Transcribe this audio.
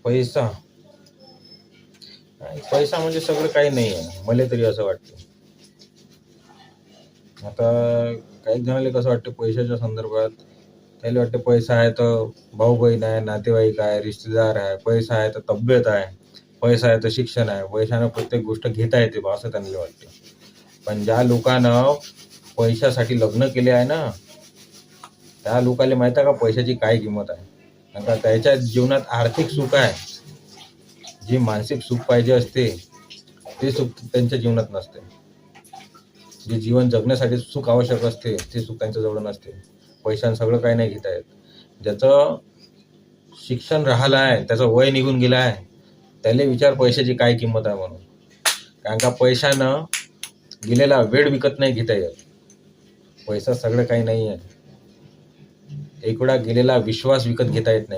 पैसा पैसा म्हणजे सगळं काही नाही आहे, मला तरी असं वाटतं. आता काही जणांना कसं वाटतं पैशाच्या संदर्भात, त्याला वाटतं पैसा आहे तर भाऊ बहीण आहे, नातेवाईक आहे, रिश्तेदार आहे, पैसा आहे तर तब्येत आहे, पैसा आहे तर शिक्षण आहे, पैशानं प्रत्येक गोष्ट घेता येते बा असं त्यांना वाटते. पण ज्या लोकांना पैशासाठी लग्न केले आहे ना, त्या लोकांना माहित आहे का पैशाची काय किंमत आहे. आता त्याच्या जीवनात आर्थिक सुख आहे, जे मानसिक सुख पाहिजे असते ते सुख त्यांच्या जीवनात नसते. जे जीवन जगण्यासाठी सुख आवश्यक असते ते सुख त्यांच्याजवळ नसते. पैशानं सगळं काही नाही घेता येत. ज्याचं शिक्षण राहिलं आहे, त्याचं वय निघून गेलं आहे, त्याला विचार पैशाची काय किंमत आहे म्हणून. कारण का पैशानं गेलेला वेळ विकत नाही घेता येत. पैसा सगळं काही नाही आहे. एक वेळा गेलेला विश्वास विकत घेता येत नाही.